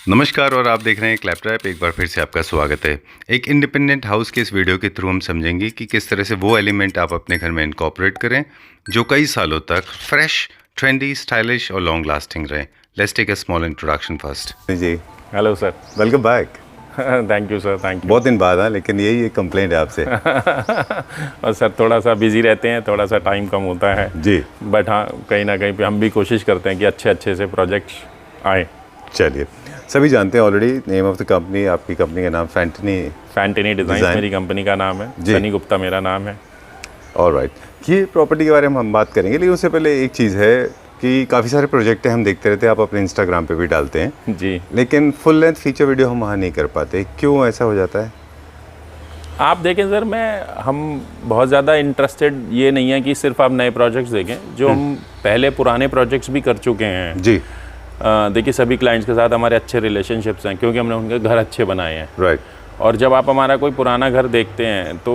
नमस्कार और आप देख रहे हैं क्लैपटॉप। एक बार फिर से आपका स्वागत है। एक इंडिपेंडेंट हाउस के इस वीडियो के थ्रू हम समझेंगे कि किस तरह से वो एलिमेंट आप अपने घर में इनकॉर्पोरेट करें जो कई सालों तक फ्रेश, ट्रेंडी, स्टाइलिश और लॉन्ग लास्टिंग रहे। Let's take a small introduction first. जी, hello sir, welcome back. Thank you sir, thank you. बहुत दिन बाद, लेकिन यही एक कंप्लेंट है आपसे। और सर थोड़ा सा बिजी रहते हैं, थोड़ा सा टाइम कम होता है जी, बट हाँ, कहीं ना कहीं पे हम भी कोशिश करते हैं कि अच्छे से प्रोजेक्ट्स आए। चलिए, सभी जानते हैं already name of the company. आपकी कंपनी का नाम फैंटिनी डिज़ाइन मेरी कंपनी का नाम है, सनी गुप्ता मेरा नाम है। ऑलराइट, ये प्रॉपर्टी के बारे में हम बात करेंगे, लेकिन उससे पहले एक चीज़ है कि काफ़ी सारे प्रोजेक्ट हैं, हम देखते रहते हैं, आप अपने इंस्टाग्राम पे भी डालते हैं जी, लेकिन फुल लेंथ फीचर वीडियो हम वहाँ नहीं कर पाते। क्यों ऐसा हो जाता है? आप देखें सर, हम बहुत ज़्यादा इंटरेस्टेड ये नहीं है कि सिर्फ आप नए प्रोजेक्ट्स देखें, जो हम पहले पुराने प्रोजेक्ट्स भी कर चुके हैं। जी, देखिए सभी क्लाइंट्स के साथ हमारे अच्छे रिलेशनशिप्स हैं क्योंकि हमने उनके घर अच्छे बनाए हैं। राइट। और जब आप हमारा कोई पुराना घर देखते हैं तो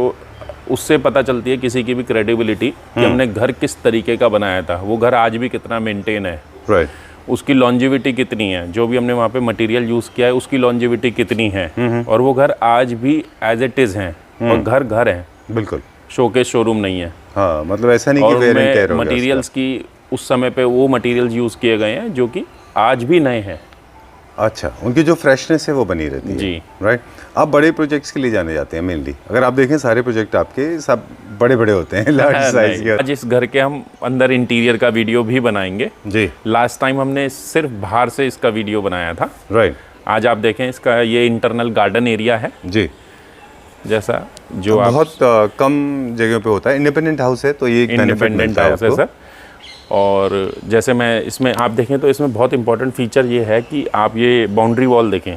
उससे पता चलती है किसी की भी क्रेडिबिलिटी कि हमने घर किस तरीके का बनाया था, वो घर आज भी कितना मेंटेन है, राइट, उसकी लॉन्जिविटी कितनी है, जो भी हमने वहाँ पे मटेरियल यूज़ किया है उसकी लॉन्जिविटी कितनी है, और वो घर आज भी एज इट इज़ हैं और घर है, बिल्कुल शोकेस शोरूम नहीं है। हाँ, मतलब ऐसा नहीं कि वेयर एंड टेयर हो गया मटेरियल्स की उस समय पे वो मटेरियल्स यूज़ किए गए हैं जो कि आज भी नए हैं। अच्छा, उनकी जो फ्रेशनेस है वो बनी रहती है। जी, राइट। आप बड़े प्रोजेक्ट्स के लिए जाने जाते हैं मेनली। अगर आप देखें सारे प्रोजेक्ट आपके सब बड़े बड़े होते हैं, लार्ज साइज के। आज इस घर के हम अंदर इंटीरियर का वीडियो भी बनाएंगे। जी, लास्ट टाइम हमने सिर्फ बाहर से इसका वीडियो बनाया था। राइट। आज आप देखें, इसका ये इंटरनल गार्डन एरिया है। जी, जैसा जो आप बहुत कम जगहों पे होता है। इंडिपेंडेंट हाउस है तो ये एक इंडिपेंडेंट हाउस है सर। और जैसे मैं इसमें आप देखें तो इसमें बहुत इंपॉर्टेंट फीचर ये है कि आप ये बाउंड्री वॉल देखें।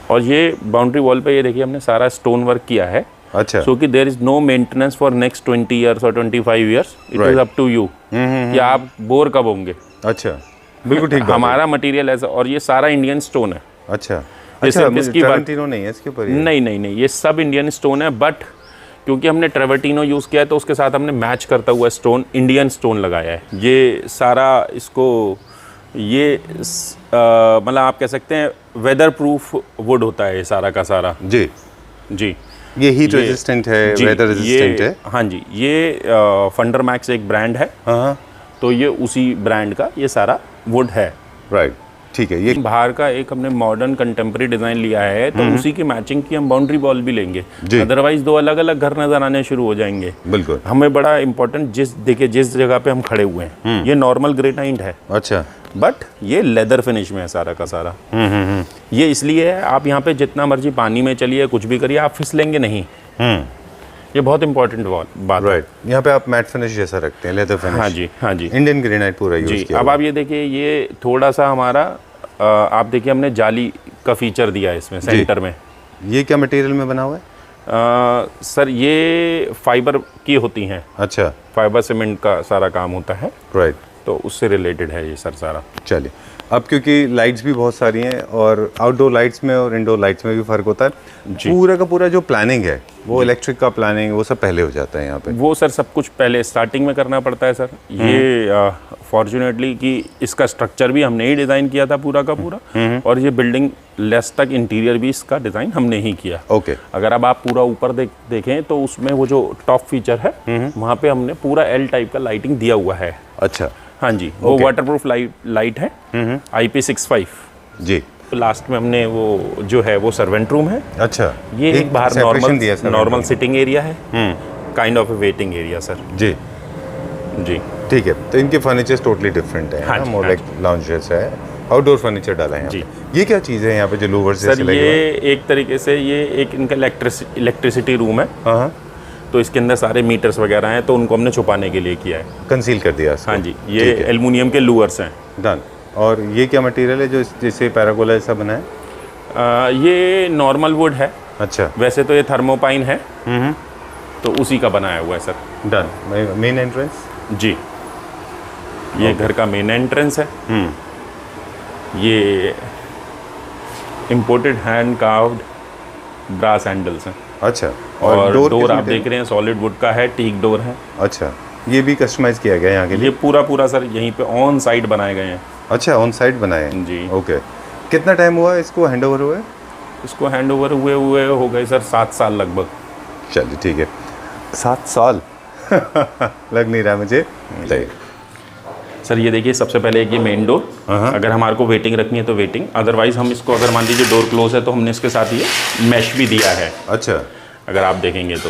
और ये बाउंड्री वॉल पे ये देखिए हमने सारा स्टोन वर्क किया है। अच्छा। सो कि there is no maintenance for next 20 years और 25 years. It is up to you कि आप बोर कब होंगे। अच्छा, बिल्कुल ठीक बात है। हमारा मटेरियल ऐसा, और ये सारा इंडियन स्टोन है। अच्छा, इसकी ट्रेवर्टिनो नहीं है इसके ऊपर? नहीं, ये सब इंडियन स्टोन है, बट क्योंकि हमने ट्रेवर्टिनो यूज़ किया है तो उसके साथ हमने मैच करता हुआ स्टोन, इंडियन स्टोन लगाया है। ये सारा इसको ये मतलब आप कह सकते हैं वेदर प्रूफ वुड होता है ये सारा का सारा। जी जी, ये हीट रेजिस्टेंट है, वेदर रेजिस्टेंट है। हाँ जी, ये फंडर मैक्स एक ब्रांड है। हाँ, तो ये उसी ब्रांड का ये सारा वुड है। राइट, ठीक है। ये बाहर का एक हमने मॉडर्न कंटेम्प्रेरी डिज़ाइन लिया है तो उसी की मैचिंग की हम बाउंड्री वॉल भी लेंगे, अदरवाइज दो अलग अलग घर नजर आने शुरू हो जाएंगे। बिल्कुल। हमें बड़ा इंपॉर्टेंट जिस जगह पे हम खड़े हुए हैं ये नॉर्मल ग्रेनाइट है। अच्छा, बट ये लेदर फिनिश में है सारा का सारा। ये इसलिए है, आप यहाँ पे जितना मर्जी पानी में चलिए, कुछ भी करिए, आप फिसलेंगे नहीं। ये बहुत इंपॉर्टेंट बात है। राइट। यहाँ पे आप मैट फिनिश जैसा रखते हैं, लेदर फिनिश। हाँ जी, हाँ जी, इंडियन ग्रेनाइट पूरा यूज किया। अब आप ये देखिए, ये थोड़ा सा हमारा आप देखिए हमने जाली का फीचर दिया है इसमें सेंटर में। ये क्या मटेरियल में बना हुआ है? सर ये फाइबर की होती हैं। अच्छा, फाइबर सीमेंट का सारा काम होता है, राइट। तो उससे रिलेटेड है ये सर सारा। चलिए, अब क्योंकि लाइट्स भी बहुत सारी हैं और आउटडोर लाइट्स में और इंडोर लाइट्स में भी फ़र्क होता है, पूरा का पूरा जो प्लानिंग है वो इलेक्ट्रिक का प्लानिंग वो सब पहले हो जाता है यहाँ पे। वो सर सब कुछ पहले स्टार्टिंग में करना पड़ता है सर। ये फॉर्चुनेटली कि इसका स्ट्रक्चर भी हमने ही डिज़ाइन किया था पूरा का पूरा, और ये बिल्डिंग लेस तक इंटीरियर भी इसका डिज़ाइन हमने ही किया। ओके। अगर अब आप पूरा ऊपर देखें तो उसमें वो जो टॉप फीचर है वहाँ पे हमने पूरा एल टाइप का लाइटिंग दिया हुआ है। अच्छा, हाँ जी, वो वाटरप्रूफ लाइट है, IP65। जी। तो लास्ट में हमने वो जो है वो सर्वेंट रूम है। अच्छा, ये एक बाहर नॉर्मल सिटिंग एरिया है, kind of waiting area sir. जी, जी, ठीक है। तो इनके फर्नीचर्स टोटली डिफरेंट है। हाँ, मोर लाइक लाउंज जैसा है, आउटडोर फर्नीचर डाला है। जी, ये क्या चीज़ है यहाँ पे जो लूवर्स सर? ये एक तरीके से ये एक इनका इलेक्ट्रिसिटी रूम है। हाँ, तो इसके अंदर सारे मीटर्स वगैरह हैं, तो उनको हमने छुपाने के लिए किया है, कंसील कर दिया इसको। हाँ जी, ये एल्युमिनियम के लूअर्स हैं। डन। और ये क्या मटेरियल है जो जैसे पैराकोला जैसा बना है? ये नॉर्मल वुड है। अच्छा, वैसे तो ये थर्मोपाइन है, तो उसी का बनाया हुआ है सर। डन। Main entrance? जी, ये घर का मेन एंट्रेंस है। ये imported hand carved brass handles हैं। अच्छा, और डोर आप देख रहे हैं सॉलिड वुड का है, टीक डोर है। अच्छा, ये भी कस्टमाइज किया गया है यहाँ के लिए? ये पूरा सर यहीं पे ऑन साइट बनाए गए हैं। अच्छा, ऑन साइट बनाए जी। ओके। कितना टाइम हुआ इसको हैंड ओवर हुए? इसको हैंड ओवर हुए हो गए सर 7 साल लगभग। चलिए ठीक है, 7 साल लग नहीं रहा मुझे। सही। सर ये देखिए, सबसे पहले एक ये मेन डोर, अगर हमारे को वेटिंग रखनी है तो वेटिंग, अदरवाइज हम इसको, अगर मान लीजिए डोर क्लोज है तो हमने इसके साथ ये मैश भी दिया है। अच्छा, अगर आप देखेंगे तो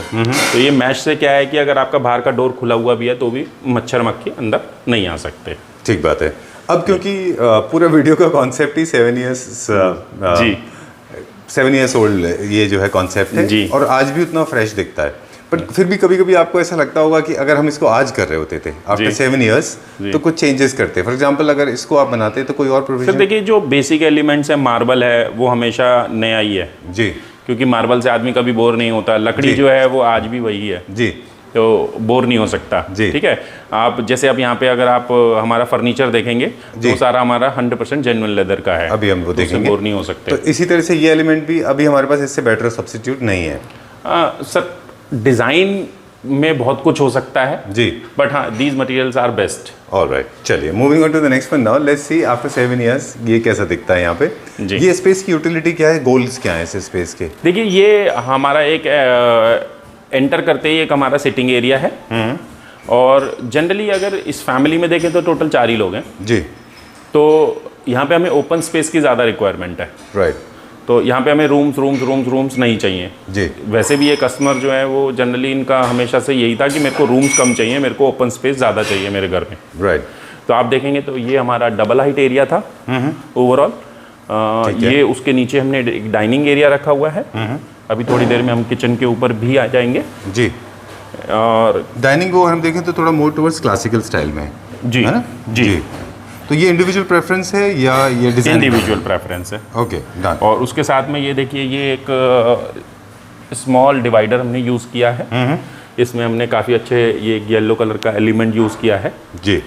ये मैश से क्या है कि अगर आपका बाहर का डोर खुला हुआ भी है तो भी मच्छर मक्खी अंदर नहीं आ सकते। ठीक बात है। अब क्योंकि पूरा वीडियो का कॉन्सेप्ट ही 7 ईयर्स ओल्ड ये जो है कॉन्सेप्ट है जी। और आज भी उतना फ्रेश दिखता है, बट फिर भी कभी कभी आपको ऐसा लगता होगा कि अगर हम इसको आज कर रहे होते थे आफ्टर 7 ईयर्स तो कुछ चेंजेस करते। फॉर एग्जांपल अगर इसको आप बनाते तो कोई और सर प्रोविजन? देखिए, जो बेसिक एलिमेंट्स है, मार्बल है वो हमेशा नया ही है जी क्योंकि मार्बल से आदमी कभी बोर नहीं होता। लकड़ी जो है वो आज भी वही है, जी, तो बोर नहीं हो सकता। जी। ठीक है। आप जैसे अब यहाँ पे अगर आप हमारा फर्नीचर देखेंगे तो सारा हमारा 100% जेन्युइन लेदर का है, अभी हम वो तो उससे देखेंगे। बोर नहीं हो सकते। तो इसी तरह से ये एलिमेंट भी अभी हमारे पास इससे बेटर सब्स्टिट्यूट नहीं है। सर डिज़ाइन में बहुत कुछ हो सकता है जी, बट हाँ, these materials are best. Alright, चलिए moving on to the next one now. Let's see after 7 years ये कैसा दिखता है यहाँ पे। जी। ये स्पेस की यूटिलिटी क्या है, गोल्स क्या है इस स्पेस के? देखिए, ये हमारा एक एंटर करते ही एक हमारा सिटिंग एरिया है, और जनरली अगर इस फैमिली में देखें तो टोटल 4 ही लोग हैं, जी, तो यहाँ पे हमें ओपन स्पेस की ज़्यादा रिक्वायरमेंट है। राइट, तो यहाँ पे हमें रूम्स नहीं चाहिए। जी, वैसे भी ये कस्टमर जो है वो जनरली इनका हमेशा से यही था कि मेरे को रूम्स कम चाहिए, मेरे को ओपन स्पेस ज़्यादा चाहिए मेरे घर में। राइट, तो आप देखेंगे तो ये हमारा डबल हाइट एरिया था ओवरऑल। ये उसके नीचे हमने एक डाइनिंग एरिया रखा हुआ है। अभी थोड़ी देर में हम किचन के ऊपर भी आ जाएंगे। जी। और डाइनिंग को हम देखें तो थोड़ा मोर टुवर्ड्स क्लासिकल स्टाइल में है, जी, है ना? जी। तो ये इंडिविजुअल प्रेफरेंस है या ये डिजाइन? इंडिविजुअल प्रेफरेंस है। Okay, done. और उसके साथ में ये देखिए, ये एक स्मॉल डिवाइडर हमने यूज़ किया है। इसमें हमने काफ़ी अच्छे ये येलो कलर का एलिमेंट यूज़ किया है। जी,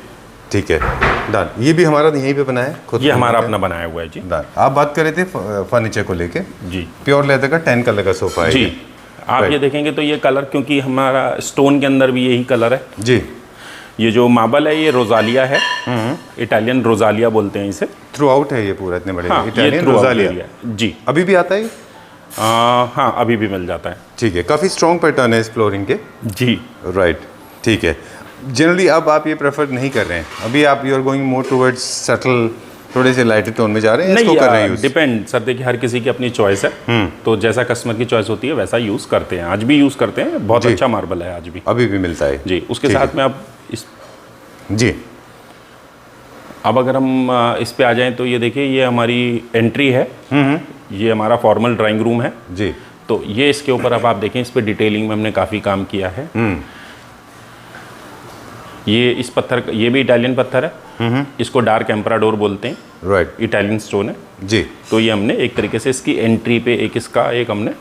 ठीक है, डन। ये भी हमारा यहीं पे बना है खुद? ये हमारा अपना बनाया हुआ है जी। डन। आप बात कर रहे थे फर्नीचर को लेके। जी, प्योर लेदर का 10 कलर का सोफा है जी। ये। आप ये देखेंगे तो ये कलर, क्योंकि हमारा स्टोन के अंदर भी यही कलर है। जी। ये जो मार्बल है ये रोजालिया है, इटालियन रोजालिया बोलते हैं इसे। थ्रू आउट है ये पूरा, इतने बड़े हाँ, इटालियन throughout रोज़ालिया। area है। जी। अभी भी आता है ये? हाँ, अभी भी मिल जाता है। ठीक है, काफ़ी स्ट्रॉन्ग पैटर्न है इस फ्लोरिंग के। जी। राइट, ठीक है। जनरली अब आप ये प्रेफर नहीं कर रहे हैं, अभी आप you are going more towards subtle, थोड़े से लाइटर टोन में जा रहे हैं, इसको कर रहे हैं यूज? डिपेंड सर, देखिए हर किसी की अपनी चॉइस है, तो जैसा कस्टमर की चॉइस होती है वैसा यूज़ करते हैं। आज भी यूज़ करते हैं, बहुत जी। अच्छा मार्बल है आज भी। अभी भी मिलता है जी। उसके ठीक साथ में आप इस, जी, अब अगर हम इस पे आ जाएं तो ये देखिए, ये हमारी एंट्री है। ये हमारा फॉर्मल ड्राइंग रूम है। जी, तो ये इसके ऊपर अब आप देखें, इस पे डिटेलिंग में हमने काफ़ी काम किया है। ये इस पत्थर, ये भी इटालियन पत्थर है। इसको डार्क एम्पराडोर बोलते हैं, राइट, इटालियन स्टोन है। जी। तो ये हमने एक तरीके से इसकी एंट्री पे एक हमने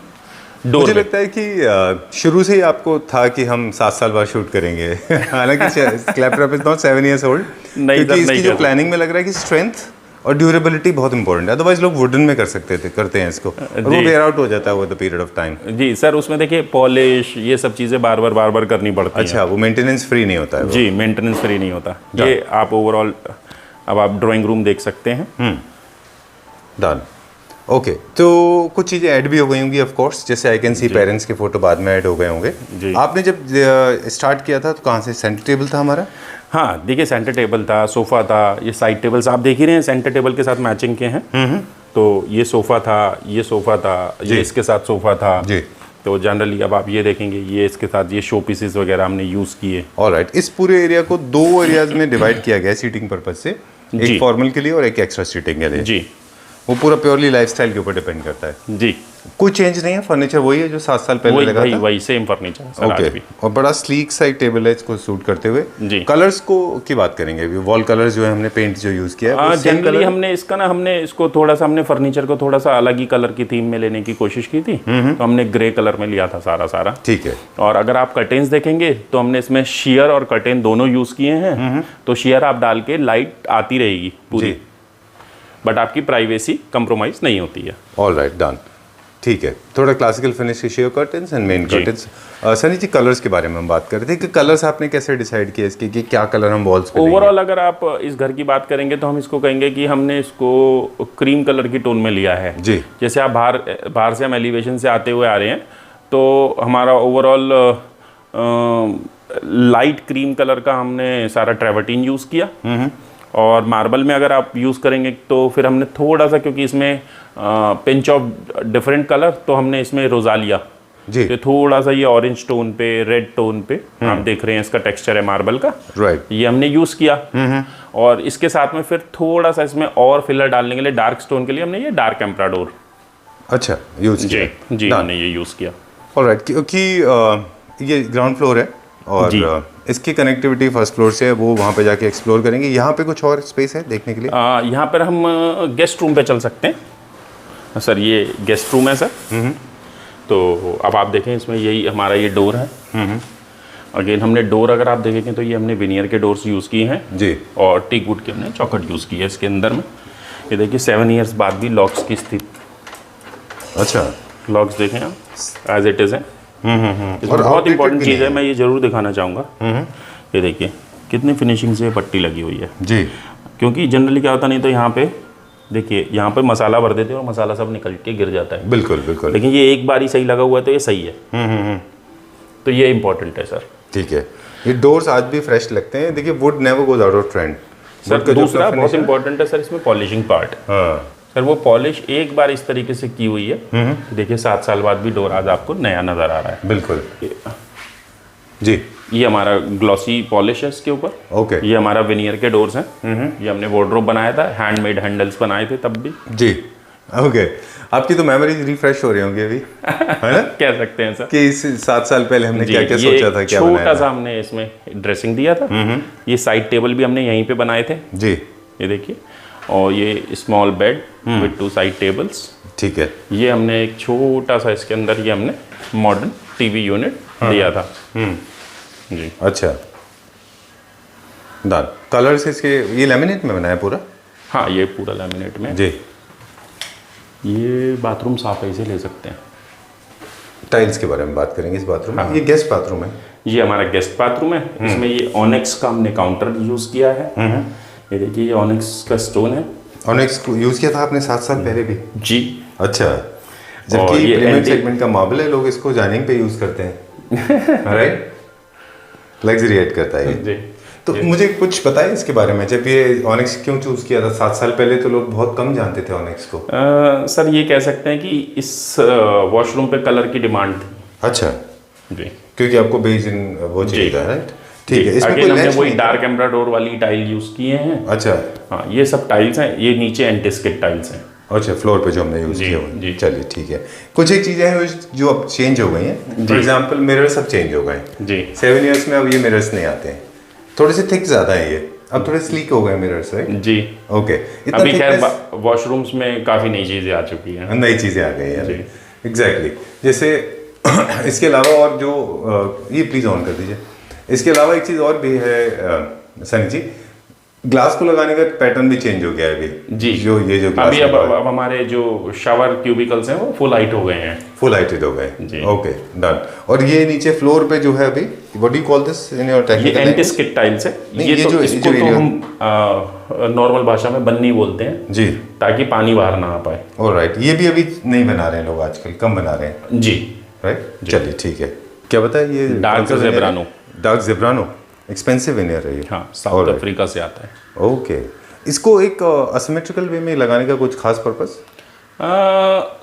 डोर। मुझे लगता है कि शुरू से ही आपको था कि हम 7 साल बाद शूट करेंगे। हालांकि क्लैपट्रैप इज नॉट 7 इयर्स ओल्ड, नहीं क्योंकि सर, इसकी नहीं जो कह प्लानिंग में लग रहा है कि स्ट्रेंथ और ड्यूरेबिलिटी बहुत इंपॉर्टेंट है। अदरवाइज लोग वुडन में करते हैं इसको, और वो वेयर आउट हो जाता है वो द पीरियड ऑफ टाइम। जी सर, उसमें देखिए पॉलिश, ये सब चीज़ें बार बार करनी पड़ती हैं। अच्छा, वो मेंटेनेंस फ्री नहीं होता है वो। जी, मेंटेनेंस फ्री नहीं होता। ये आप ओवरऑल, अब आप ड्राइंग रूम देख सकते हैं। डन। ओके, तो कुछ चीज़ें ऐड भी हो गई होंगी ऑफ कोर्स, जैसे आई कैन सी पेरेंट्स के फोटो बाद में ऐड हो गए होंगे। जी। आपने जब स्टार्ट किया था तो कहाँ से सेंटर टेबल था हमारा? हाँ, देखिए सेंटर टेबल था, सोफ़ा था, ये साइड टेबल्स आप देख ही रहे हैं सेंटर टेबल के साथ मैचिंग के हैं। तो ये सोफ़ा था, ये सोफ़ा था, ये इसके साथ सोफ़ा था। जी। तो जनरली अब आप ये देखेंगे, ये इसके साथ ये शो पीसेस वगैरह हमने यूज़ किए। ऑलराइट, इस पूरे एरिया को 2 एरियाज में डिवाइड किया गया है सीटिंग पर्पज से, जी। एक फॉर्मल के लिए और एक एक्स्ट्रा सीटिंग के लिए। जी, वो पूरा प्योरली लाइफस्टाइल के ऊपर डिपेंड करता है। जी। कोई चेंज नहीं है, फर्नीचर वही है जो 7 साल पहले लगा था। वही सेम फर्नीचर है सर आज ओके, भी। और बड़ा स्लीक सा एक टेबल है इसको सूट करते हुए। जी। कलर्स को की बात करेंगे अभी, वॉल कलर्स जो है हमने पेंट जो यूज किया है वो same जनरली colour है? हमने इसका ना, हमने इसको थोड़ा सा, हमने फर्नीचर को थोड़ा सा अलग ही कलर की थीम में लेने की कोशिश की थी। तो हमने ग्रे कलर में लिया था सारा। ठीक है, और अगर आप कर्टेन्स देखेंगे तो हमने इसमें शेयर और कर्टेन दोनों यूज़ किए हैं। तो शेयर आप डाल के लाइट आती रहेगी पूरी, बट आपकी प्राइवेसी कंप्रोमाइज़ नहीं होती है। Alright, done. ठीक है, थोड़ा क्लासिकल फिनिश के sheer curtains and main curtains. Sunny ji, colours के बारे में हम बात कर रहे थे कि कलर्स आपने कैसे डिसाइड किया इसके, कि क्या कलर हम वॉल्स पे ओवरऑल अगर आप इस घर की बात करेंगे तो हम इसको कहेंगे कि हमने इसको क्रीम कलर की टोन में लिया है जी। जैसे आप बाहर से हम एलिवेशन से आते हुए आ रहे हैं तो हमारा ओवरऑल लाइट क्रीम कलर का हमने सारा ट्रेवर्टीन यूज़ किया। और मार्बल में अगर आप यूज़ करेंगे तो फिर हमने थोड़ा सा, क्योंकि इसमें पिंच ऑफ डिफरेंट कलर, तो हमने इसमें रोजालिया जी, तो थोड़ा सा ये ऑरेंज टोन पे, रेड टोन पे आप देख रहे हैं इसका टेक्सचर है मार्बल का, राइट, ये हमने यूज़ किया। और इसके साथ में फिर थोड़ा सा इसमें और फिलर डालने के लिए डार्क स्टोन के लिए हमने ये डार्क एम्प्राडोर अच्छा यूज किया। जी हमने ये यूज़ किया। ऑलराइट, क्योंकि ये ग्राउंड फ्लोर है और इसकी कनेक्टिविटी फर्स्ट फ्लोर से है, वो वहाँ पे जाके एक्सप्लोर करेंगे। यहाँ पे कुछ और स्पेस है देखने के लिए? यहाँ पर हम गेस्ट रूम पे चल सकते हैं सर। ये गेस्ट रूम है सर। तो अब आप देखें इसमें यही हमारा ये डोर है। अगेन हमने डोर अगर आप देखेंगे तो ये हमने विनियर के डोर्स यूज़ किए हैं जी, और टीक वुड के हमने चौखट यूज़ की है इसके अंदर में। ये देखिए 7 ईयर्स बाद भी लॉक्स की स्थिति, अच्छा लॉक्स देखें आप एज इट इज़ है। इसमें और बहुत outdated इंपॉर्टेंट भी चीज़ नहीं है, मैं ये ज़रूर दिखाना चाहूँगा। ये देखिए कितनी फिनिशिंग से पट्टी लगी हुई है जी, क्योंकि जनरली क्या होता नहीं तो यहाँ पे देखिए यहाँ पे मसाला भर देते हैं और मसाला सब निकल के गिर जाता है। बिल्कुल बिल्कुल, लेकिन ये एक बार ही सही लगा हुआ है तो ये सही है। तो ये इंपॉर्टेंट है सर। ठीक है। ये डोर्स आज भी फ्रेश लगते हैं। देखिए would never goes out of trend. Sir दूसरा बहुत इंपॉर्टेंट है सर इसमें पॉलिशिंग पार्ट। हाँ सर वो पॉलिश एक बार इस तरीके से की हुई है, देखिए 7 साल बाद भी डोर आज आपको नया नज़र आ रहा है। बिल्कुल जी। ये हमारा ग्लॉसी पॉलिश है इसके ऊपर। ओके, ये हमारा विनियर के डोर्स हैं। ये हमने वार्डरोब बनाया था, हैंडमेड हैंडल्स बनाए थे तब भी। जी ओके। आपकी तो मेमोरीज रिफ्रेश हो रही होंगी अभी, है ना? कह सकते हैं सर कि इस 7 साल पहले हमने क्या क्या सोचा था, क्या बनाया छोटा था। सा हमने इसमें ड्रेसिंग दिया था। ये साइड टेबल भी हमने यहीं पे बनाए थे जी, ये देखिए। और ये small bed with 2 side tables. ठीक है। ये हमने एक छोटा सा इसके अंदर ये हमने मॉडर्न टीवी यूनिट दिया था। जी अच्छा डन। कलर्स इसके ये लेमिनेट में बनाया पूरा? हाँ ये पूरा लैमिनेट में। जी। ये बाथरूम साफ ऐसे ले सकते हैं। टाइल्स के बारे में बात करेंगे इस बाथरूम में। हाँ। ये गेस्ट बाथरूम है। ये हमारा गेस्ट बाथरूम है। इसमें ये ऑनेक्स का हमने काउंटर यूज़ किया है। ये देखिए ये ऑनेक्स का स्टोन है। ऑनेक्स यूज़ किया था आपने 7 साल पहले भी? जी। अच्छा, और जबकि ये प्रीमियम antique- सेगमेंट का मार्बल है, लोग इसको जाइनिंग पे यूज़ करते हैं, राइट? लग्जरी ऐड करता है ये। जी तो मुझे कुछ बताइए इसके बारे में, जब ये ऑनेक्स क्यों चूज़ किया था? 7 साल पहले तो लोग बहुत कम जानते थे ऑनेक्स को। सर ये कह सकते हैं कि इस वॉशरूम पे कलर की डिमांड थी। अच्छा, जी क्योंकि आपको बेज इन वो चाहिए था, राइट? ठीक है। इसमें Again, कोई हमने लैच वही नहीं? डार्क एम्ब्राडोर वाली टाइल यूज़ किए हैं। अच्छा हाँ ये सब टाइल्स हैं, ये नीचे एंटिस्किट टाइल्स हैं। अच्छा, फ्लोर पे जो हमने यूज़ जी, किया जी। हुआ। चलिए ठीक है। कुछ एक चीज़ें हैं जो अब चेंज हो गई हैं। फॉर एग्जाम्पल मिरर सब चेंज हो गए। जी 7 ईयर्स में अब ये मिरर्स नहीं आते हैं, थोड़े से थिक ज़्यादा है ये, अब थोड़े स्लीक हो गए मिरर्स, राइट? जी। ओके। इतना अभी खैर thickness- वॉशरूम्स में काफ़ी नई चीज़ें आ चुकी हैं। नई चीज़ें आ गई हैं जी। एग्जैक्टली। जैसे इसके अलावा और जो ये प्लीज़ ऑन कर दीजिए। इसके अलावा एक चीज़ और भी है सनी जी, ग्लास को लगाने का पैटर्न भी चेंज हो गया है अभी। जी जो ये जो अभी अब हमारे जो शावर क्यूबिकल्स हैं वो फुल हाइट हो गए हैं। फुल हाइटेड हो गए। जी। Okay done. और ये नीचे फ्लोर पे जो है अभी, what do you call this in your ये टेक्निकल? एंटिस्किट टाइल्स है। नहीं, ये ये तो जो- इसको ये तो जो हम नॉर्मल भाषा में बन्नी बोलते हैं जी। ताकि पानी बाहर ना आ पाए। ऑलराइट, ये भी अभी नहीं बना रहे हैं लोग, आजकल कम बना रहे हैं, जी राइट? चलिए ठीक है। क्या बताया ये? डार्क ज़ेब्रानो। डार्क ज़ेब्रानो एक्सपेंसिव विनियर है ये। हाँ साउथ अफ्रीका से आता है। ओके। इसको एक असिमेट्रिकल वे में लगाने का कुछ खास पर्पस?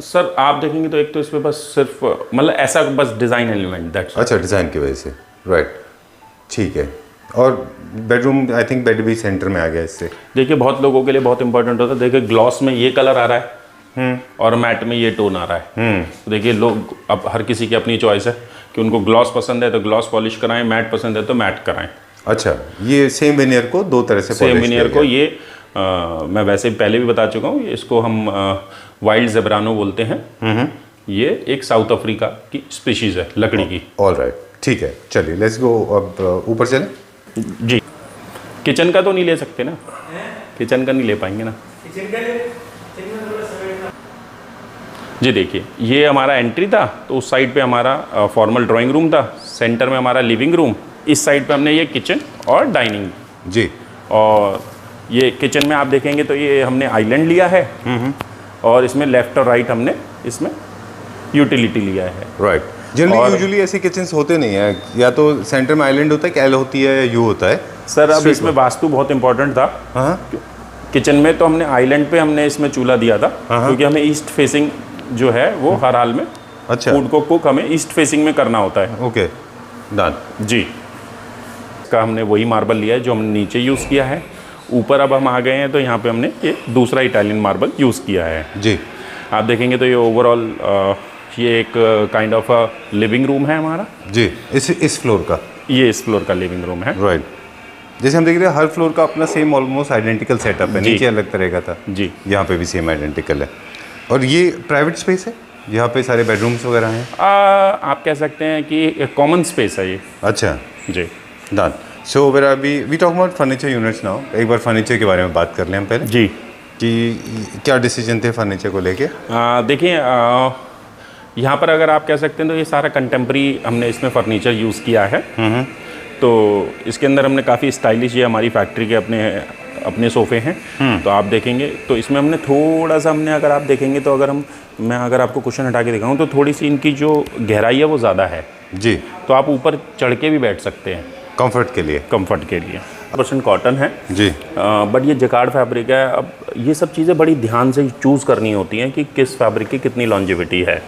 सर आप देखेंगे तो एक तो इसमें बस सिर्फ मतलब ऐसा बस डिज़ाइन एलिमेंट दैट्स। अच्छा, डिज़ाइन की वजह से, राइट? ठीक है। और बेडरूम आई थिंक बेड भी सेंटर में आ गया इससे। देखिए बहुत लोगों के लिए बहुत इंपॉर्टेंट होता है। देखिए ग्लॉस में ये कलर आ रहा है और मैट में ये टोन आ रहा है। तो देखिए लोग अब हर किसी की अपनी चॉइस है कि उनको ग्लॉस पसंद है तो ग्लॉस पॉलिश कराएं, मैट पसंद है तो मैट कराएं। अच्छा, ये सेम विनियर को दो तरह से सेम polish विनियर किया को गया। ये मैं वैसे पहले भी बता चुका हूँ, इसको हम वाइल्ड ज़ेब्रानो बोलते हैं। ये एक साउथ अफ्रीका की स्पीशीज़ है लकड़ी की। ऑल राइट, ठीक है। चलिए लेट्स गो, अब ऊपर चलें। जी किचन का तो नहीं ले सकते ना, किचन का नहीं ले पाएंगे ना। जी देखिए, ये हमारा एंट्री था, तो उस साइड पे हमारा फॉर्मल ड्राइंग रूम था, सेंटर में हमारा लिविंग रूम, इस साइड पे हमने ये किचन और डाइनिंग। जी। और ये किचन में आप देखेंगे तो ये हमने आइलैंड लिया है, और इसमें लेफ्ट और राइट हमने इसमें यूटिलिटी लिया है। राइट। जनरली यूजुअली ऐसे किचन्स होते नहीं है, या तो सेंटर में आइलैंड होता है कि एल होती है या यू होता है। सर अब इसमें वास्तु बहुत इंपॉर्टेंट था। हाँ। किचन में तो हमने आइलैंड पे हमने इसमें चूल्हा दिया था, क्योंकि हमें ईस्ट फेसिंग जो है वो हर हाल में अच्छा फूड को कुक हमें ईस्ट फेसिंग में करना होता है। Okay done. जी, का हमने वही मार्बल लिया है जो हमने नीचे यूज़ किया है। ऊपर अब हम आ गए हैं तो यहाँ पे हमने ये दूसरा इटालियन मार्बल यूज़ किया है। जी। आप देखेंगे तो ये ओवरऑल ये एक काइंड ऑफ लिविंग रूम है हमारा। जी। इस फ्लोर का, ये इस फ्लोर का लिविंग रूम है। राइट। जैसे हम देख रहे हैं हर फ्लोर का अपना सेम ऑलमोस्ट आइडेंटिकल सेटअप है, जी। नीचे अलग तरह का था, जी, यहाँ पे भी सेम आइडेंटिकल है। और ये प्राइवेट स्पेस है, यहाँ पे सारे बेडरूम्स वगैरह हैं। आप कह सकते हैं कि कॉमन स्पेस है ये। अच्छा जी, done. So where we talk about furniture units now. एक बार फर्नीचर के बारे में बात कर लें हम पहले, जी। कि क्या डिसीजन थे फर्नीचर को लेके? देखिए, यहाँ पर अगर आप कह सकते हैं तो ये सारा कंटेम्प्रेरी हमने इसमें फर्नीचर यूज़ किया है। तो इसके अंदर हमने काफ़ी स्टाइलिश, ये हमारी फैक्ट्री के अपने सोफ़े हैं। तो आप देखेंगे तो इसमें हमने थोड़ा सा अगर आप देखेंगे तो मैं अगर आपको कुशन हटा के दिखाऊँ तो थोड़ी सी इनकी जो गहराई है वो ज़्यादा है। जी। तो आप ऊपर चढ़ के भी बैठ सकते हैं कंफर्ट के लिए। कंफर्ट के लिए। 100% कॉटन है जी। बट ये जकार्ड फैब्रिक है। अब ये सब चीज़ें बड़ी ध्यान से चूज़ करनी होती हैं कि किस फैब्रिक की कितनी लॉन्जिविटी है।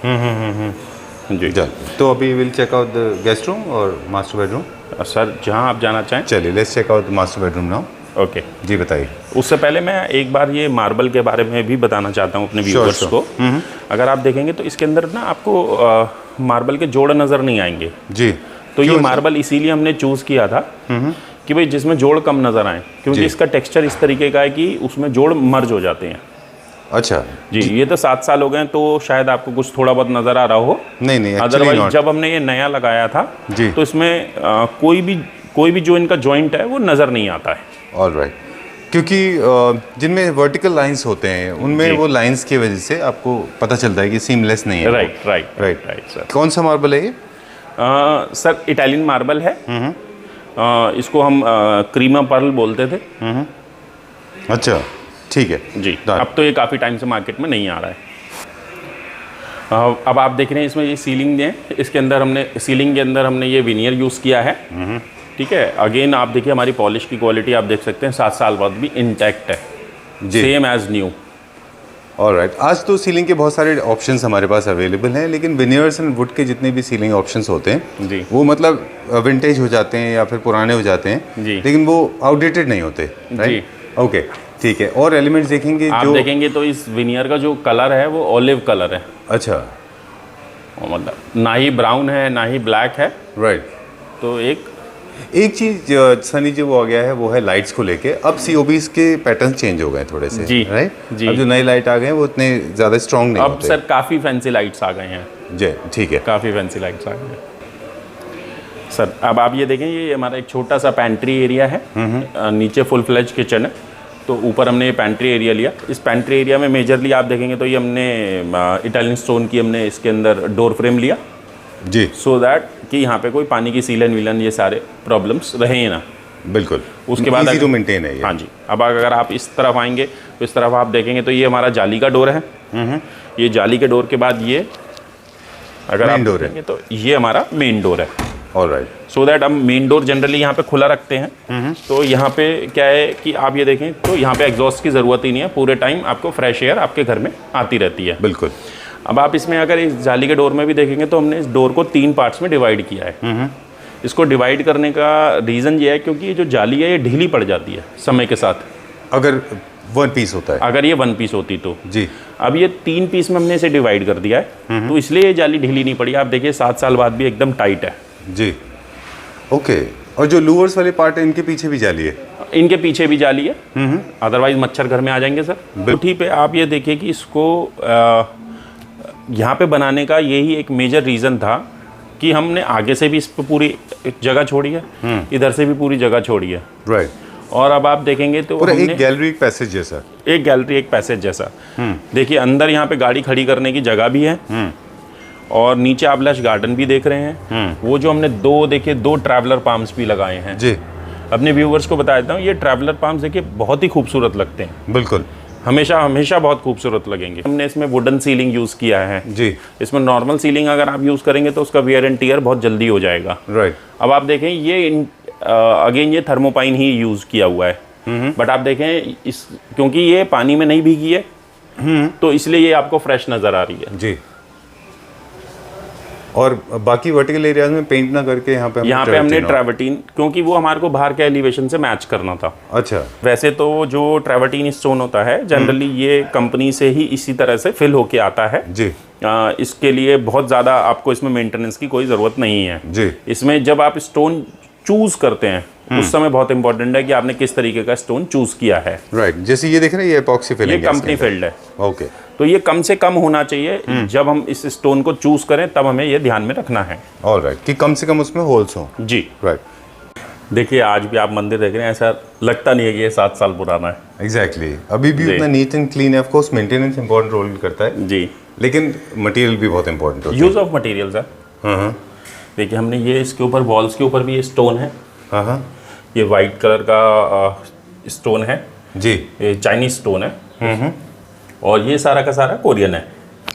जी। तो अभी will check out the guest room और मास्टर बेडरूम। सर जहाँ आप जाना चाहें। चलिए let's check out the master bedroom now. Okay जी बताइए। उससे पहले मैं एक बार ये मार्बल के बारे में भी बताना चाहता हूँ अपने व्यूअर्स को। अगर आप देखेंगे तो इसके अंदर ना आपको मार्बल के जोड़ नज़र नहीं आएंगे। जी। तो ये मार्बल इसीलिए हमने चूज़ किया था कि भाई जिसमें जोड़ कम नज़र आए, क्योंकि इसका टेक्सचर इस तरीके का है कि उसमें जोड़ मर्ज हो जाते हैं। अच्छा जी। ये तो 7 साल हो गए हैं, तो शायद आपको कुछ थोड़ा बहुत नज़र आ रहा हो। नहीं अदरवाइज जब हमने ये नया लगाया था जी, तो इसमें कोई भी जो इनका जॉइंट है वो नज़र नहीं आता है। ऑलराइट। क्योंकि जिनमें वर्टिकल लाइंस होते हैं उनमें वो लाइंस की वजह से आपको पता चलता है कि सीमलेस नहीं है। Right sir. कौन सा मार्बल है ये? सर इटालियन मार्बल है। इसको हम क्रीमा पर्ल बोलते थे। अच्छा ठीक है जी। अब तो ये काफ़ी टाइम से मार्केट में नहीं आ रहा है। अब आप देख रहे हैं इसमें ये सीलिंग है, इसके अंदर सीलिंग के अंदर हमने ये विनियर यूज़ किया है। ठीक है। अगेन आप देखिए हमारी पॉलिश की क्वालिटी आप देख सकते हैं 7 साल बाद भी इंटैक्ट है, सेम एज न्यू। ऑलराइट। आज तो सीलिंग के बहुत सारे ऑप्शंस हमारे पास अवेलेबल हैं, लेकिन विनियर्स एंड वुड के जितने भी सीलिंग ऑप्शंस होते हैं जी, वो मतलब विंटेज हो जाते हैं या फिर पुराने हो जाते हैं जी, लेकिन वो आउटडेटेड नहीं होते। जी। ओके ठीक है। और एलिमेंट्स देखेंगे आप जो देखेंगे तो इस विनियर का जो कलर है वो ऑलिव कलर है। अच्छा। मतलब ना ही ब्राउन है ना ही ब्लैक है। राइट। तो एक चीज सनी जो वो आ गया है वो है लाइट्स को लेके। अब सीओबीज के पैटर्न चेंज हो गए थोड़े से। जी, राइट जी। अब जो नई लाइट आ गए हैं वो इतने ज़्यादा स्ट्रॉन्ग नहीं अब होते। सर काफ़ी फैंसी लाइट्स आ गए हैं। जी ठीक है। काफ़ी फैंसी लाइट्स आ गए हैं सर। अब आप ये देखें, ये हमारा एक छोटा सा पैंट्री एरिया है। नीचे फुल फ्लेज किचन है, तो ऊपर हमने ये पैंट्री एरिया लिया। इस पैंट्री एरिया में मेजरली आप देखेंगे तो ये हमने इटालियन स्टोन की हमने इसके अंदर डोर फ्रेम लिया जी, सो दैट कि यहाँ पे कोई पानी की सीलन विलन ये सारे प्रॉब्लम्स रहे ना। बिल्कुल। उसके बाद इजी टू मेंटेन है ये। हाँ जी। अब अगर आप इस तरफ आएंगे तो इस तरफ आप देखेंगे तो ये हमारा जाली का डोर है। ये जाली के डोर के बाद ये अगर आप देखेंगे तो ये हमारा मेन डोर है। ऑलराइट। सो दैट हम मेन डोर जनरली यहाँ पे खुला रखते हैं। तो यहाँ पे क्या है कि आप ये देखें तो यहाँ पे एग्जॉस्ट की ज़रूरत ही नहीं है, पूरे टाइम आपको फ्रेश एयर आपके घर में आती रहती है। बिल्कुल। अब आप इसमें अगर इस जाली के डोर में भी देखेंगे तो हमने इस डोर को 3 पार्ट्स में डिवाइड किया है। इसको डिवाइड करने का रीज़न ये है क्योंकि ये जो जाली है ये ढीली पड़ जाती है समय के साथ, अगर 1 पीस होता है। अगर ये 1 पीस होती तो जी। अब ये 3 पीस में हमने इसे डिवाइड कर दिया है, तो इसलिए ये जाली ढीली नहीं पड़ी। आप देखिए 7 साल बाद भी एकदम टाइट है। जी ओके। और जो लूवर्स वाले पार्ट है इनके पीछे भी जाली है? इनके पीछे भी जाली है, अदरवाइज मच्छर घर में आ जाएंगे सर। कोठी पे आप ये देखिए कि इसको यहाँ पे बनाने का यही एक मेजर रीज़न था कि हमने आगे से भी इस पर पूरी जगह छोड़ी है, इधर से भी पूरी जगह छोड़ी है। राइट। और अब आप देखेंगे तो पूरा हमने एक गैलरी, एक पैसेज जैसा। एक गैलरी, एक पैसेज जैसा। देखिए अंदर यहाँ पे गाड़ी खड़ी करने की जगह भी है, और नीचे आप लश गार्डन भी देख रहे हैं। वो जो हमने दो ट्रैवलर पाम्स भी लगाए हैं जी। अपने व्यूवर्स को बता देता हूँ, ये ट्रैवलर पाम्स देखिए बहुत ही खूबसूरत लगते हैं, बिल्कुल हमेशा हमेशा बहुत खूबसूरत लगेंगे। हमने इसमें वुडन सीलिंग यूज़ किया है जी। इसमें नॉर्मल सीलिंग अगर आप यूज़ करेंगे तो उसका वियर एंड टियर बहुत जल्दी हो जाएगा। राइट। अब आप देखें ये अगेन ये थर्मोपाइन ही यूज़ किया हुआ है, बट आप देखें इस क्योंकि ये पानी में नहीं भीगी है तो इसलिए ये आपको फ्रेश नज़र आ रही है जी। और बाकी वर्टिकल एरियाज में पेंट ना करके यहाँ पे हमने ट्रैवर्टीन, क्योंकि वो हमारे को बाहर के एलिवेशन से मैच करना था। अच्छा। वैसे तो जो ट्रैवर्टीन स्टोन होता है जनरली ये कंपनी से ही इसी तरह से फिल होके आता है जी। इसके लिए बहुत ज़्यादा आपको इसमें मेंटेनेंस की कोई ज़रूरत नहीं है जी। इसमें जब आप स्टोन चूज करते हैं उस समय बहुत इंपॉर्टेंट है कि आपने किस तरीके का स्टोन चूज किया है। राइट। जैसे ये देख रहे हैं ये एपॉक्सी फिलिंग ये कंपनी फिल्ड है। ओके। तो ये कम से कम होना चाहिए जब हम इस स्टोन को चूज करें, तब हमें ये ध्यान में रखना है। ऑलराइट, कि कम से कम उसमें होल्स हों। जी। राइट। देखिए आज भी आप मंदिर देख रहे हैं, ऐसा लगता नहीं है कि ये 7 साल पुराना है। एग्जैक्टली अभी भी उतना नीट एंड क्लीन है। Of course maintenance important role करता है जी, लेकिन मटेरियल भी बहुत इंपॉर्टेंट होता है। Use of material sir. हाँ। देखिए हमने ये इसके ऊपर वॉल्स के ऊपर भी ये स्टोन है। हाँ। ये वाइट कलर का स्टोन है जी। ये चाइनीज स्टोन है। और ये सारा का सारा कोरियन है।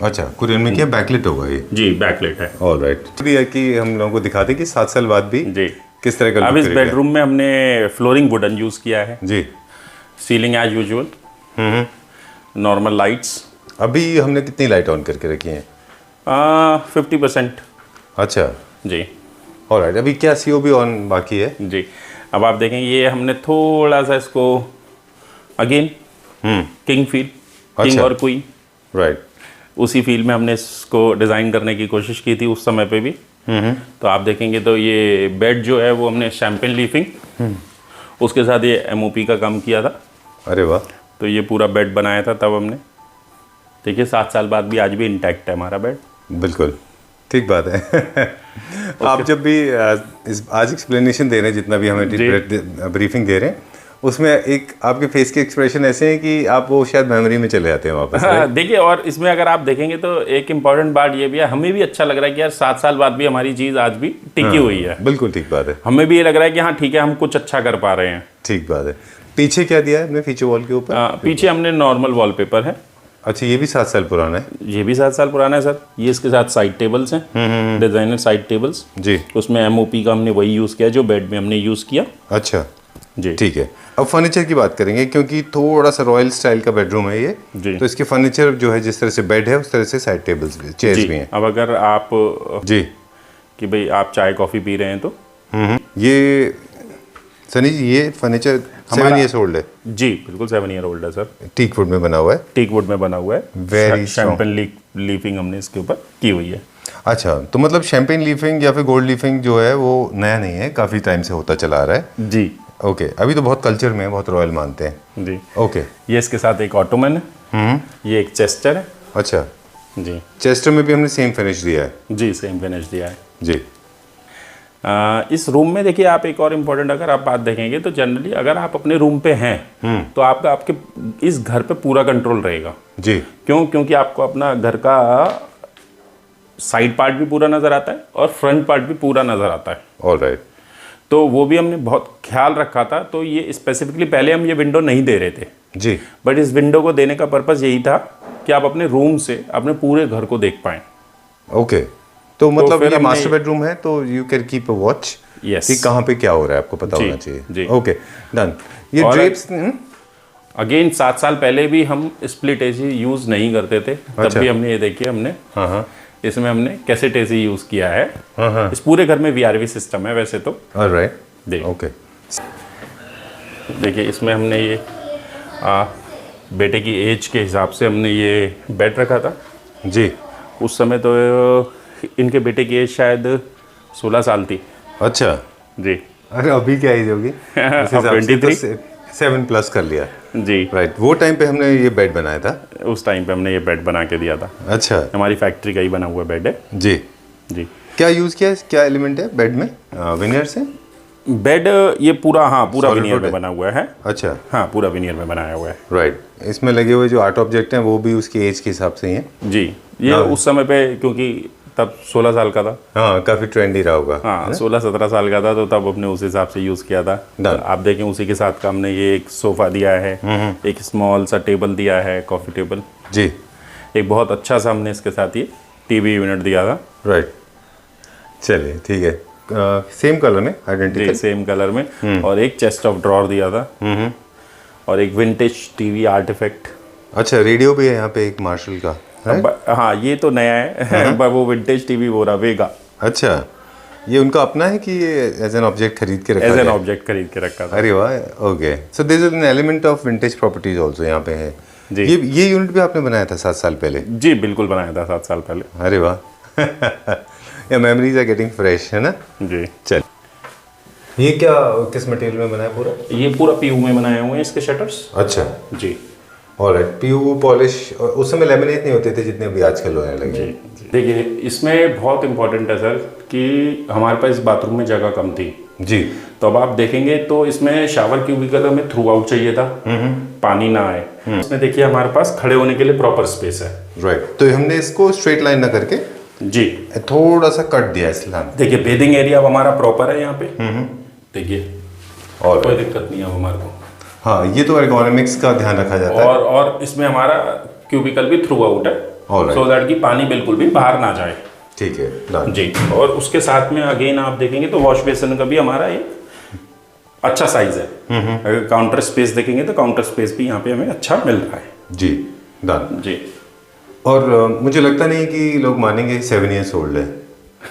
अच्छा, कोरियन में क्या बैकलेट होगा ये? जी बैकलेट है। ऑलराइट। भी है कि हम लोगों को दिखाते कि 7 साल बाद भी जी किस तरह का अब इस बेडरूम में हमने फ्लोरिंग वुडन यूज किया है जी। Ceiling as usual, normal lights. अभी हमने कितनी लाइट ऑन करके रखी हैं? 50%। अच्छा जी। ऑलराइट। अभी क्या सीओबी ऑन बाकी है? जी। अब आप देखें ये हमने थोड़ा सा इसको अगेन किंग फील, किंग अच्छा। और क्वीन, राइट। उसी फील में हमने इसको डिज़ाइन करने की कोशिश की थी उस समय पे भी। तो आप देखेंगे तो ये बेड जो है वो हमने शैम्पेन लीफिंग उसके साथ ये एमओपी का काम किया था। अरे वाह। तो ये पूरा बेड बनाया था तब हमने। देखिए 7 साल बाद भी आज भी इंटैक्ट है हमारा बेड। बिल्कुल ठीक बात है। आप जब भी आज एक्सप्लेनेशन दे रहे हैं, जितना भी हमें ब्रीफिंग दे रहे हैं, उसमें एक आपके फेस के एक्सप्रेशन ऐसे हैं कि आप वो शायद मेमोरी में चले जाते हैं वापस। हाँ, देखिए और इसमें अगर आप देखेंगे तो एक इम्पॉर्टेंट बात ये भी है, हमें भी अच्छा लग रहा है कि यार 7 साल बाद भी हमारी चीज़ आज भी टिकी हुई है। बिल्कुल ठीक बात है। हमें भी ये लग रहा है कि हाँ ठीक है, हम कुछ अच्छा कर पा रहे हैं। ठीक बात है। पीछे क्या दिया है हमने फीचर वॉल के ऊपर? पीछे हमने नॉर्मल वॉलपेपर है। अच्छा, ये भी 7 साल पुराना है? ये भी 7 साल पुराना है सर। ये इसके साथ साइड टेबल्स हैं, डिजाइनर साइड टेबल्स जी। उसमें एमओपी का हमने वही यूज़ किया जो बेड में हमने यूज़ किया। अच्छा जी ठीक है। अब फर्नीचर की बात करेंगे क्योंकि थोड़ा सा रॉयल स्टाइल का बेडरूम है ये जी। तो इसके फर्नीचर जो है जिस तरह से बेड है उस तरह से साइड टेबल्स भी, चेयर्स भी हैं। अब अगर आप जी कि भाई आप चाय कॉफ़ी पी रहे हैं तो ये सनी जी ये फर्नीचर 7 years old है? जी बिल्कुल 7 year old है सर। टीक वुड में बना हुआ है? टीक वुड में बना हुआ है। Very शैम्पेन लीफिंग हमने इसके ऊपर की हुई है। अच्छा, तो मतलब शैम्पेन लीफिंग या फिर गोल्ड लीफिंग जो है वो नया नहीं है, काफ़ी टाइम से होता चला आ रहा है। जी ओके। अभी तो बहुत कल्चर में बहुत रॉयल मानते हैं। जी। ओके। ये इसके साथ एक ऑटोमन है, ये एक चेस्टर है। अच्छा, जी। चेस्टर में भी हमने सेम फिनिश दिया है? जी सेम फिनिश दिया है जी। इस रूम में देखिए आप एक और इम्पोर्टेंट अगर आप बात देखेंगे तो जनरली अगर आप अपने रूम पे हैं तो आपका आपके इस घर पे पूरा कंट्रोल रहेगा। जी। क्योंकि आपको अपना घर का साइड पार्ट भी पूरा नज़र आता है और फ्रंट पार्ट भी पूरा नज़र आता है। ऑलराइट। तो वो भी हमने बहुत ख्याल रखा था। तो ये स्पेसिफिकली पहले हम ये विंडो नहीं दे रहे थे जी। बट इस विंडो को देने का पर्पज़ यही था कि आप अपने रूम से अपने पूरे घर को देख पाएँ। ओके। तो मतलब फिर ये हमने मास्टर बेडरूम है तो you can keep a watch Yes. कि कहाँ पे क्या हो रहा है आपको पता जी, होना चाहिए। जी। Okay done. ये और ड्रेप्स अगेन 7 साल पहले भी हम स्प्लिट एसी यूज़ नहीं करते थे। तब अच्छा। भी हमने ये देखिए हमने हाँ इसमें हमने कैसेट एसी यूज़ किया है। हाँ। इस पूरे घर में वीआरवी सिस्टम है वैसे तो। ऑलराइट। देखिए ओके। देखिए इसमें हमने ये बेटे की एज के हिसाब से हमने ये बेड रखा था। जी। उस समय तो इनके बेटे की एज शायद 16 साल थी। अच्छा जी। अरे अभी क्या एज होगी? इस हिसाब से तो 7+ कर लिया। जी राइट। वो टाइम पे हमने ये बेड बनाया था? उस टाइम पे हमने ये बेड बना के दिया था। अच्छा। हमारी फैक्ट्री का ही बना हुआ बेड है। जी। जी। क्या यूज़ किया है, क्या एलिमेंट है बेड में? विनियर से? बेड ये पूरा, हाँ पूरा Solid विनियर wood में है? बना हुआ है। अच्छा, हाँ पूरा विनियर में बनाया हुआ है। राइट। इसमें लगे हुए जो आर्ट ऑब्जेक्ट हैं वो भी उसकी एज के हिसाब से ही हैं। जी, ये उस समय पे क्योंकि तब 16 साल का था। हाँ, काफ़ी ट्रेंडी रहा होगा। हाँ 16-17 साल का था, तो तब अपने उस हिसाब से यूज़ किया था। तो आप देखें उसी के साथ का हमने ये एक सोफ़ा दिया है, एक स्मॉल सा टेबल दिया है, कॉफ़ी टेबल जी, एक बहुत अच्छा सा हमने इसके साथ ये टीवी यूनिट दिया था। राइट। चलिए ठीक है, सेम कलर में, आइडेंटिकल, जी सेम कलर में। और एक चेस्ट ऑफ ड्रॉर दिया था, और एक विंटेज टीवी आर्टिफैक्ट। अच्छा, रेडियो भी है यहाँ पे एक मार्शल का, है? हाँ ये तो नया है पर वो विंटेज टीवी वो रहा वेगा। अच्छा, ये उनका अपना है कि ये एज एन ऑब्जेक्ट खरीद के रखा एज एन गया? ऑब्जेक्ट खरीद के रखा था। अरे वाह, okay. So this is an element of vintage properties also यहाँ पे है। जी। ये यूनिट भी आपने बनाया था 7 साल पहले? जी बिल्कुल, बनाया था 7 साल पहले। अरे वाह या मेमोरीज आर गेटिंग फ्रेश, है ना? जी। चल, ये क्या किस मटेरियल में बना है पूरा? ये पूरा पीयू में बनाए हुए हैं इसके शटर्स। अच्छा, जी। ऑलराइट। पीयू पॉलिश उस समय लेमिनेट नहीं होते थे जितने अभी आजकल होने लगे। देखिए इसमें बहुत इंपॉर्टेंट है सर कि हमारे पास इस बाथरूम में जगह कम थी जी, तो अब आप देखेंगे तो इसमें शावर क्यूबिकल हमें थ्रू आउट चाहिए था, पानी ना आए। इसमें देखिए हमारे पास खड़े होने के लिए प्रॉपर स्पेस है। राइट। तो हमने इसको स्ट्रेट लाइन ना करके जी थोड़ा सा कट दिया इसलिए। देखिए बेदिंग एरिया अब हमारा प्रॉपर है यहाँ पे। देखिए और कोई दिक्कत नहीं है अब हमारे को। हाँ, ये तो एर्गोनॉमिक्स का ध्यान रखा जाता है। और इसमें हमारा क्यूबिकल भी थ्रू आउट है, Alright. सो दैट कि पानी बिल्कुल भी बाहर ना जाए। ठीक है, डन। जी। और उसके साथ में अगेन आप देखेंगे तो वॉश बेसिन का भी हमारा ये अच्छा साइज है। अगर काउंटर स्पेस देखेंगे तो काउंटर स्पेस भी यहाँ पे हमें अच्छा मिल रहा है। जी, डन। जी। और मुझे लगता नहीं कि लोग मानेंगे 7 years old है।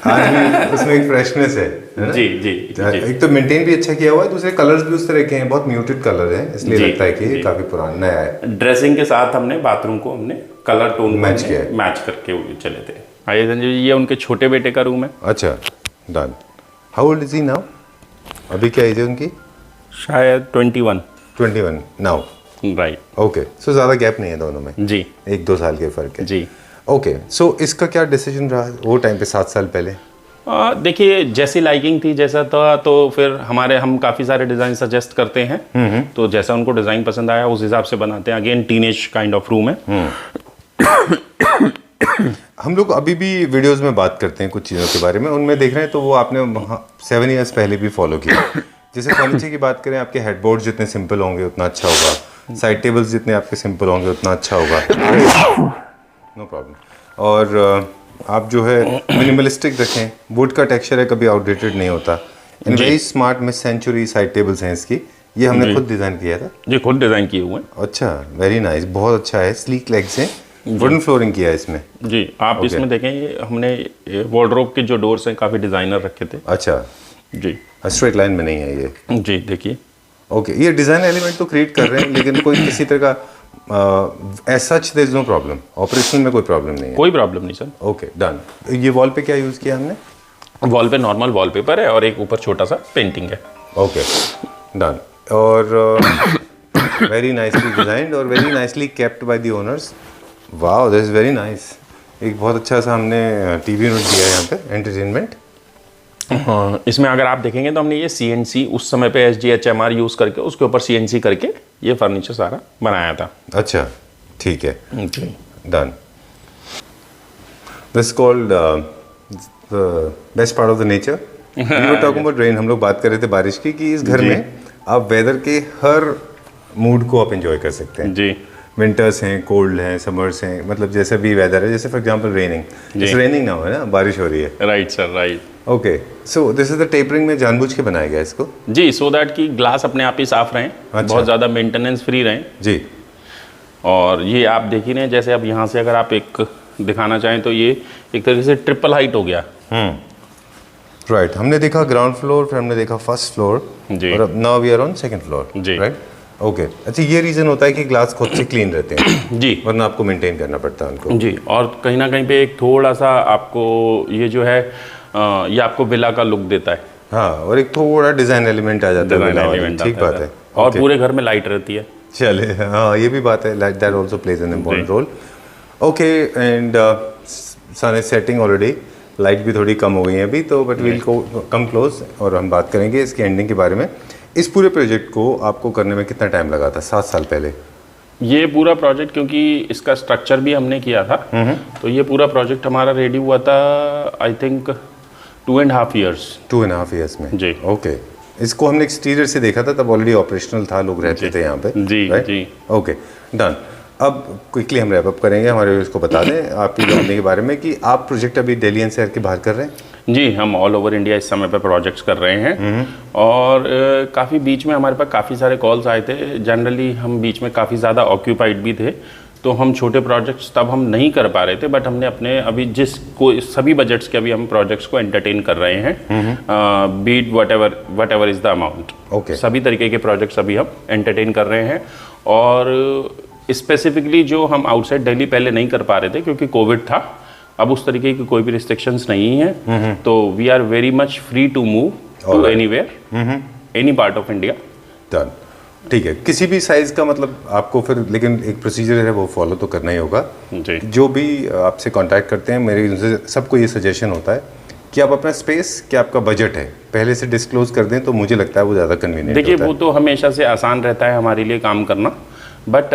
आज भी उसमें एक फ्रेशनेस है ना? जी जी जी। एक तो मेंटेन भी अच्छा किया हुआ है, दूसरे कलर्स भी उस तरह के हैं, बहुत म्यूटेड कलर है, इसलिए जी, लगता है कि ये जी। काफी पुराना नया है। ड्रेसिंग के साथ हमने बाथरूम को हमने कलर टोन मैच किया है। मैच करके हुए चले थे। आइए संजय जी, ये उनके छोटे बेटे का रूम है। अच्छा, done. How old is he now? अभी क्या एज है उनकी? शायद 21। 21 नाउ। राइट। ओके, सो ज़्यादा गैप नहीं है दोनों में, जी 1-2 साल के फर्क है। जी। ओके, सो इसका क्या डिसीजन रहा वो टाइम पे 7 साल पहले? देखिए जैसी लाइकिंग थी जैसा था, तो फिर हम काफ़ी सारे डिज़ाइन सजेस्ट करते हैं, तो जैसा उनको डिज़ाइन पसंद आया उस हिसाब से बनाते हैं। Again teenage kind of room है। हम लोग अभी भी वीडियोस में बात करते हैं कुछ चीज़ों के बारे में, उनमें देख रहे हैं तो वो आपने 7 years पहले भी फॉलो किया। जैसे फर्नीचर की बात करें, आपके हेडबोर्ड जितने सिंपल होंगे उतना अच्छा होगा, साइड टेबल्स जितने आपके सिंपल होंगे उतना अच्छा होगा। No problem. और आप जो है मिनिमलिस्टिक रखें, वुड का टेक्सचर है, कभी आउटडेटेड नहीं होता। इन very smart mid century side tables हैं इसकी, ये हमने खुद डिज़ाइन किया था। जी खुद डिज़ाइन किए हुए हैं। अच्छा, वेरी नाइस, बहुत अच्छा है। स्लीक लेग्स हैं, वुडन फ्लोरिंग किया है इसमें। जी आप इसमें देखें, ये हमने वार्डरोब के जो डोर्स हैं काफ़ी डिज़ाइनर रखे थे। अच्छा, जी स्ट्रेट लाइन में नहीं है ये। जी। देखिए ओके, ये डिज़ाइन एलिमेंट तो क्रिएट कर रहे हैं, लेकिन कोई किसी तरह का as such there is no problem, operation में कोई प्रॉब्लम नहीं है। कोई प्रॉब्लम नहीं सर। Okay, done. ये वॉल पे क्या यूज़ किया हमने? वॉल पे नॉर्मल वॉलपेपर है और एक ऊपर छोटा सा पेंटिंग है। Okay, done. और वेरी नाइसली डिजाइंड और very nicely kept by the owners. Wow, that is very nice. एक बहुत अच्छा सा हमने टीवी यूनिट दिया है यहाँ पे, एंटरटेनमेंट। हाँ, इसमें अगर आप देखेंगे तो हमने ये CNC उस समय पे SGHMR यूज़ करके उसके ऊपर CNC करके ये फर्नीचर सारा बनाया था। अच्छा, ठीक है, जी। Done. This called best part of the nature. We were talking about rain, हम लोग बात कर रहे थे बारिश की, कि इस घर में आप वेदर के हर मूड को आप एंजॉय कर सकते हैं। जी। विंटर्स हैं, कोल्ड हैं, समर्स हैं, मतलब जैसे भी वेदर है, जैसे फॉर एग्जांपल रेनिंग, जैसे रेनिंग ना हो, है ना, बारिश हो रही है। Right sir, right. Okay, so this is the tapering में जानबूझ के बनाया गया इसको। जी, सो दैट कि ग्लास अपने आप ही साफ रहें, बहुत ज़्यादा मेंटेनेंस फ्री रहें। जी। और ये आप देख ही रहे हैं, जैसे अब यहाँ से अगर आप एक दिखाना चाहें तो ये एक तरीके से ट्रिपल हाइट हो गया। राइट, हमने देखा ग्राउंड फ्लोर, फिर हमने देखा फर्स्ट फ्लोर, जी। और अब now we are on second floor. जी। Right, okay. अच्छा, ये रीज़न होता है कि ग्लास खुद से क्लीन रहते हैं जी, वरना आपको मेंटेन करना पड़ता है उनको। जी। और कहीं ना कहीं पे एक थोड़ा सा आपको ये जो है ये आपको विला का लुक देता है। हाँ, और एक थोड़ा डिज़ाइन एलिमेंट आ जाता है विला वाला, ठीक बात है। और पूरे घर में लाइट रहती है। चले, हाँ, ये भी बात है, like that also plays an important role. Okay, and sun is setting already. Light भी थोड़ी कम हो गई है अभी, तो बट विल कम क्लोज और हम बात करेंगे इसकी एंडिंग के बारे में। इस पूरे प्रोजेक्ट को आपको करने में कितना टाइम लगा था 7 साल पहले? ये पूरा प्रोजेक्ट, क्योंकि इसका स्ट्रक्चर भी हमने किया था, तो ये पूरा प्रोजेक्ट हमारा रेडी हुआ था आई थिंक 2.5 years। 2.5 years में जी। ओके। इसको हमने एक्सटीरियर से देखा था, तब ऑलरेडी ऑपरेशनल था, लोग रहते थे यहाँ पे। जी right? जी। Okay done. अब क्विकली हम रैप अप करेंगे, हमारे इसको बता दें आपकी जर्नी के बारे में कि आप प्रोजेक्ट अभी दिल्ली एनसीआर के बाहर कर रहे हैं। जी, हम ऑल ओवर इंडिया इस समय पे प्रोजेक्ट्स कर रहे हैं और काफ़ी बीच में हमारे पास काफ़ी सारे कॉल्स आए थे। जनरली हम बीच में काफ़ी ज़्यादा ऑक्यूपाइड भी थे, तो हम छोटे प्रोजेक्ट्स तब हम नहीं कर पा रहे थे, बट हमने अपने अभी सभी बजट्स के अभी हम प्रोजेक्ट्स को एंटरटेन कर रहे हैं, but whatever is the amount. Okay. सभी तरीके के प्रोजेक्ट्स अभी हम एंटरटेन कर रहे हैं और स्पेसिफिकली जो हम आउटसाइड दिल्ली पहले नहीं कर पा रहे थे क्योंकि कोविड था, अब उस तरीके की कोई भी रिस्ट्रिक्शंस नहीं है, तो we are very much free to move to anywhere, any part of India. Done, ठीक है। किसी भी साइज का मतलब आपको फिर, लेकिन एक प्रोसीजर है वो फॉलो तो करना ही होगा जी। जो भी आपसे कांटेक्ट करते हैं, मेरे उनसे सबको ये सजेशन होता है कि आप अपना स्पेस, क्या आपका बजट है, पहले से डिस्क्लोज कर दें, तो मुझे लगता है वो ज़्यादा कन्वीनियंट देखिए होता है। वो तो हमेशा से आसान रहता है हमारे लिए काम करना, बट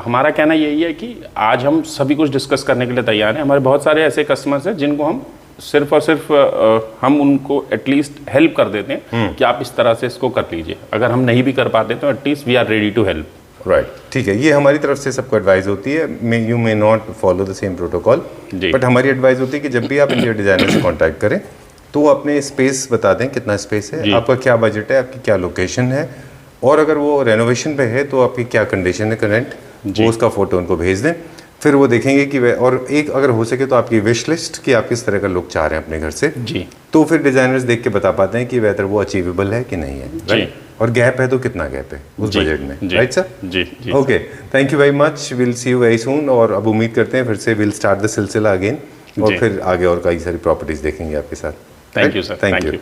हमारा कहना यही है कि आज हम सभी कुछ डिस्कस करने के लिए तैयार हैं। हमारे बहुत सारे ऐसे कस्टमर्स हैं जिनको हम सिर्फ और सिर्फ हम उनको एटलीस्ट हेल्प कर देते हैं कि आप इस तरह से इसको कर लीजिए। अगर हम नहीं भी कर पाते तो at least we are ready to help. Right, ठीक है। ये हमारी तरफ से सबको एडवाइस होती है, you may not follow the same protocol, but हमारी एडवाइस होती है कि जब भी आप इंटीरियर डिजाइनर से कांटेक्ट करें तो वो अपने स्पेस बता दें, कितना स्पेस है, आपका क्या बजट है, आपकी क्या लोकेशन है, और अगर वो रेनोवेशन पे है तो आपकी क्या कंडीशन है करंट, वो उसका फोटो उनको भेज दें। फिर वो देखेंगे कि वह, और एक अगर हो सके तो आपकी विश लिस्ट कि आप किस तरह का लुक चाह रहे हैं अपने घर से जी, तो फिर डिजाइनर्स देख के बता पाते हैं कि वेदर वो अचीवेबल है कि नहीं है। राइट, और गैप है तो कितना गैप है उस बजट में। Right sir? जी जी। Okay, thank you very much, will see you very soon. और अब उम्मीद करते हैं फिर से विल स्टार्ट द सिलसिला अगेन, और फिर आगे और कई सारी प्रॉपर्टीज देखेंगे आपके साथ। Thank you sir, thank you.